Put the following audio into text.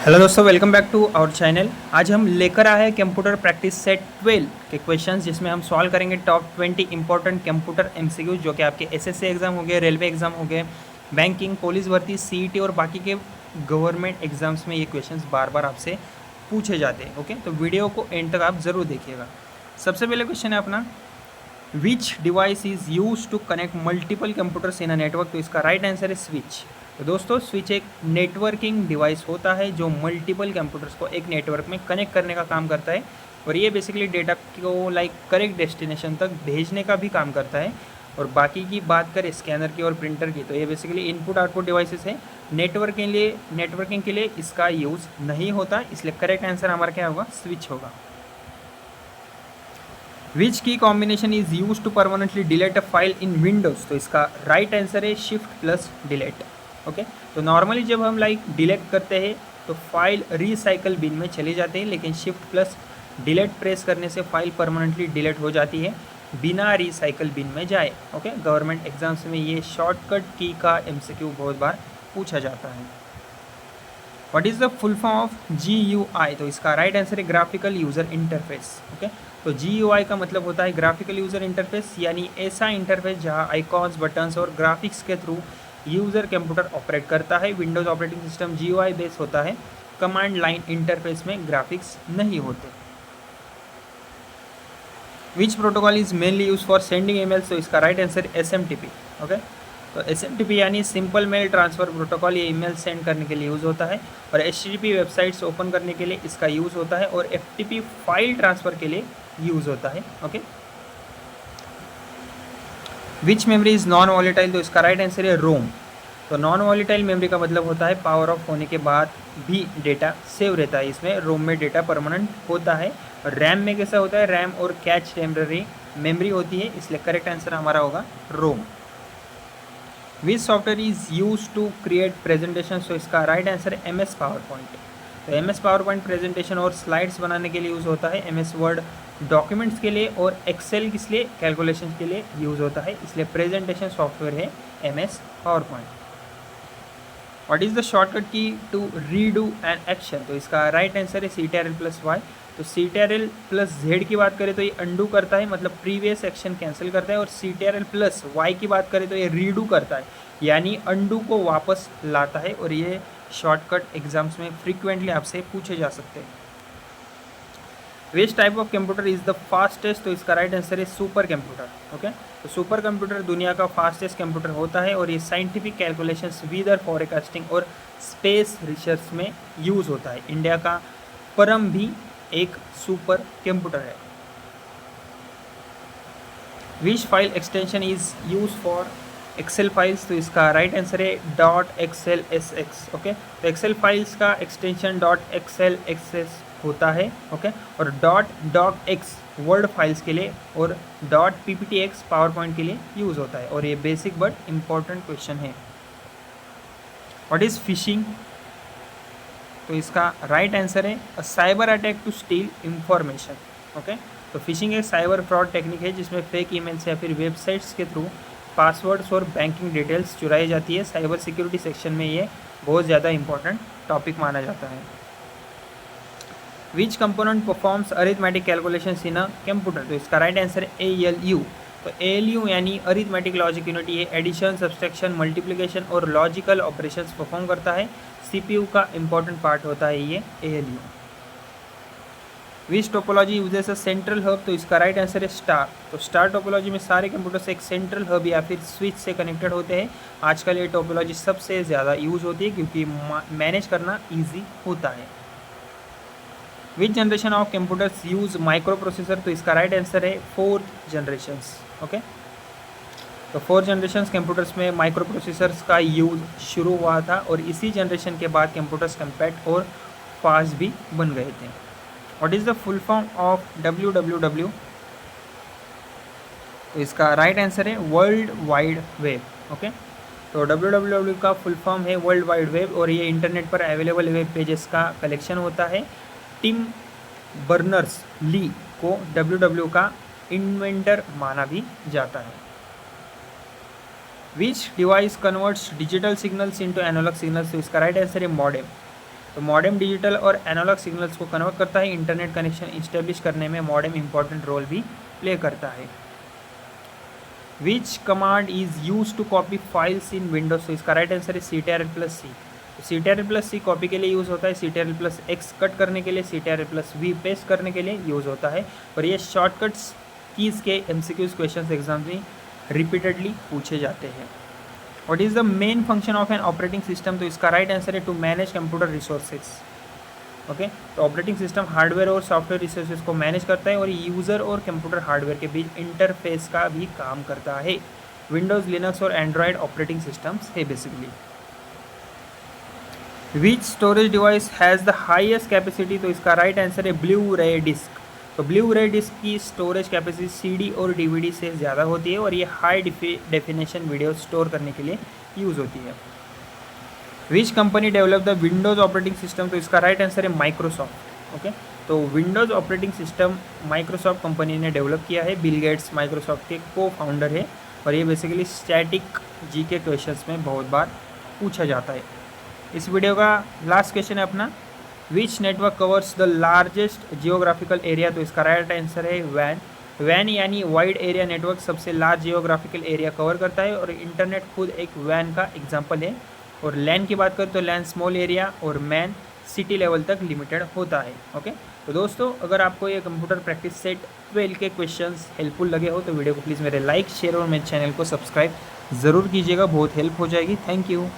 Hello दोस्तों, welcome back to our channel. आज हम लेकर आए हैं कंप्यूटर प्रैक्टिस सेट 12 के क्वेश्चंस, जिसमें हम सॉल्व करेंगे टॉप 20 इंपॉर्टेंट कंप्यूटर एमसीक्यू जो कि आपके एसएससी एग्जाम हो गए, रेलवे एग्जाम हो गए, बैंकिंग, पुलिस भर्ती, सीईटी और बाकी के गवर्नमेंट एग्जाम्स में ये क्वेश्चंस बार बार आपसे पूछे जाते हैं। ओके, तो वीडियो को एंड तक आप ज़रूर देखिएगा। सबसे पहले क्वेश्चन है अपना, which device is use to connect multiple computers in a network. तो इसका राइट आंसर है स्विच। तो दोस्तों, स्विच एक नेटवर्किंग डिवाइस होता है जो मल्टीपल कंप्यूटर्स को एक नेटवर्क में कनेक्ट करने का काम करता है, और ये बेसिकली डेटा को करेक्ट डेस्टिनेशन तक भेजने का भी काम करता है। और बाकी की बात करें स्कैनर की और प्रिंटर की, तो ये बेसिकली इनपुट आउटपुट डिवाइसेस है। नेटवर्किंग के लिए इसका यूज़ नहीं होता, इसलिए करेक्ट आंसर हमारा क्या होगा, स्विच होगा। Which key combination is use to permanently delete a file in Windows. तो इसका राइट आंसर है शिफ्ट प्लस डिलीट। ओके, तो नॉर्मली जब हम डिलीट करते हैं तो फाइल रिसाइकल बिन में चली जाती है, लेकिन शिफ्ट प्लस डिलीट प्रेस करने से फाइल परमानेंटली डिलीट हो जाती है बिना रिसाइकल बिन में जाए। ओके, गवर्नमेंट एग्जाम्स में ये शॉर्टकट की का एमसीक्यू बहुत बार पूछा जाता है। What is the full form of GUI। तो इसका राइट आंसर है ग्राफिकल यूज़र इंटरफेस। ओके, तो GUI का मतलब होता है ग्राफिकल यूज़र इंटरफेस, यानी ऐसा इंटरफेस जहां आइकॉन्स, बटन्स और ग्राफिक्स के थ्रू यूज़र कंप्यूटर ऑपरेट करता है। Windows operating system GUI base होता है, कमांड लाइन इंटरफेस में ग्राफिक्स नहीं होते। विच protocol is mainly use for sending emails. तो इसका राइट आंसर SMTP। ओके, तो SMTP यानी सिंपल मेल ट्रांसफ़र प्रोटोकॉल, ये ईमेल सेंड करने के लिए यूज़ होता है। और HTTP वेबसाइट्स ओपन करने के लिए इसका यूज़ होता है, और FTP फाइल ट्रांसफ़र के लिए यूज़ होता है। Okay, which memory is non volatile. तो इसका राइट आंसर है रोम। तो नॉन वॉलेटाइल मेमोरी का मतलब होता है पावर ऑफ होने के बाद भी डेटा सेव रहता है, इसमें रोम में डेटा परमानेंट होता है। और रैम में कैसा होता है, रैम और कैच टेम्पररी मेमोरी होती है, इसलिए करेक्ट आंसर हमारा होगा ROM. Which software is use to create presentation. तो इसका राइट आंसर है MS पावर पॉइंट। तो MS पावर पॉइंट प्रेजेंटेशन और स्लाइड्स बनाने के लिए यूज़ होता है। MS वर्ड डॉक्यूमेंट्स के लिए, और एक्सेल किस लिए, कैलकुलेशन के लिए यूज़ होता है, इसलिए प्रेजेंटेशन सॉफ्टवेयर है MS power point. What is the shortcut की टू रीडू एन एक्शन। तो इसका राइट आंसर है CTRL+Y। तो CTRL+Z की बात करें तो ये अंडू करता है, मतलब प्रीवियस एक्शन कैंसिल करता है, और CTRL+Y की बात करें तो ये रीडू करता है, यानी अंडू को वापस लाता है। और ये शॉर्टकट एग्जाम्स में फ्रीक्वेंटली आपसे पूछे जा सकते हैं। Which type of computer is the fastest. तो इसका राइट आंसर है सुपर कंप्यूटर। ओके, तो सुपर कंप्यूटर दुनिया का फास्टेस्ट कंप्यूटर होता है, और ये साइंटिफिक कैलकुलेशंस, वेदर फोरकास्टिंग और स्पेस रिसर्च में यूज़ होता है। इंडिया का परम भी एक सुपर कंप्यूटर है। Which file extension is use for Excel files. तो इसका राइट आंसर है .xlsx। ओके, तो एक्सेल फाइल्स का एक्सटेंशन .xlsx होता है। ओके, और .docx वर्ड फाइल्स के लिए, और .pptx पावर पॉइंट के लिए यूज़ होता है। और ये बेसिक बट इम्पॉर्टेंट क्वेश्चन है। What is phishing. तो इसका राइट आंसर है a cyber attack to steal information. Okay, तो फिशिंग एक साइबर फ्रॉड टेक्निक है जिसमें फेक ईमेल्स या फिर वेबसाइट्स के थ्रू पासवर्ड्स और बैंकिंग डिटेल्स चुराई जाती है। साइबर सिक्योरिटी सेक्शन में ये बहुत ज़्यादा इंपॉर्टेंट टॉपिक माना जाता है। विच component performs arithmetic calculations in a computer. तो इसका राइट आंसर है ALU। तो ALU यानी अरिथमेटिक लॉजिक यूनिट, ये एडिशन, सब्सट्रैक्शन, मल्टीप्लिकेशन और लॉजिकल ऑपरेशंस परफॉर्म करता है। CPU का इंपॉर्टेंट पार्ट होता है ये ALU। Which topology uses a central hub. तो इसका राइट आंसर है स्टार। तो स्टार टोपोलॉजी में सारे कंप्यूटर्स एक सेंट्रल हब या फिर स्विच से कनेक्टेड होते हैं। आजकल ये टोपोलॉजी सबसे ज़्यादा यूज होती है क्योंकि मैनेज करना ईजी होता है। विच generation of computers use micro processor. तो इसका राइट आंसर है 4th जनरेशन्स। ओके, तो 4 जनरेशन्स कंप्यूटर्स में माइक्रो प्रोसेसर्स का यूज शुरू हुआ था, और इसी जनरेशन के बाद कंप्यूटर्स कम्पैक्ट और फास्ट भी बन गए थे। What is the full form of WWW। तो इसका राइट आंसर है वर्ल्ड वाइड वेब। ओके, तो WWW का फुल फॉर्म है वर्ल्ड वाइड वेब, और ये इंटरनेट पर अवेलेबल वेब पेजेस का कलेक्शन होता है। टिम बर्नर्स ली को WWW का इन्वेंटर माना भी जाता है। Which device converts digital signals into analog signals. तो इसका राइट आंसर है मॉडेम। तो मॉडेम डिजिटल और एनालॉग सिग्नल्स को कन्वर्ट करता है। इंटरनेट कनेक्शन इस्टेब्लिश करने में मॉडेम इंपॉर्टेंट रोल भी प्ले करता है। Which command is use to copy files in Windows, तो इसका राइट आंसर है CTRL+C। तो CTRL+C कॉपी के लिए यूज़ होता है, CTRL+X कट करने के लिए, CTRL+V पेस्ट करने के लिए यूज़ होता है। और ये शॉर्टकट्स कीज़ के MCQs क्वेश्चन एग्जाम में रिपीटेडली पूछे जाते हैं। What is the main function of an operating system, तो इसका राइट आंसर है to manage computer resources. Okay, तो ऑपरेटिंग सिस्टम हार्डवेयर और सॉफ्टवेयर रिसोर्सेज को मैनेज करता है और यूज़र और कंप्यूटर हार्डवेयर के बीच इंटरफेस का भी काम करता है। विंडोज़, लिनक्स और एंड्रॉयड ऑपरेटिंग सिस्टम्स है basically. Which storage device has the highest capacity, तो इसका राइट आंसर है ब्लू रे डिस्क। तो ब्लू रे डिस्क की स्टोरेज कैपेसिटी CD और DVD से ज़्यादा होती है और ये हाई डेफिनेशन वीडियो स्टोर करने के लिए यूज़ होती है। Which company develop the Windows operating system, तो इसका राइट आंसर है माइक्रोसॉफ्ट। ओके, तो Windows operating system Microsoft company ने डेवलप किया है। बिल गेट्स माइक्रोसॉफ्ट के को फाउंडर है और ये बेसिकली स्टैटिक GK क्वेश्चंस में बहुत बार पूछा जाता है। इस वीडियो का लास्ट क्वेश्चन है अपना, विच network covers the largest geographical area, तो इसका राइट आंसर है वैन। वैन यानी वाइड एरिया नेटवर्क सबसे लार्ज जियोग्राफिकल एरिया कवर करता है और इंटरनेट खुद एक वैन का एग्जाम्पल है। और लैन की बात करें तो लैन स्मॉल एरिया और मैन सिटी लेवल तक लिमिटेड होता है। ओके, तो दोस्तों अगर आपको ये कंप्यूटर प्रैक्टिस सेट 12 के क्वेश्चंस हेल्पफुल लगे हो तो वीडियो को प्लीज़ मेरे लाइक, शेयर और मेरे चैनल को सब्सक्राइब ज़रूर कीजिएगा, बहुत हेल्प हो जाएगी। Thank you.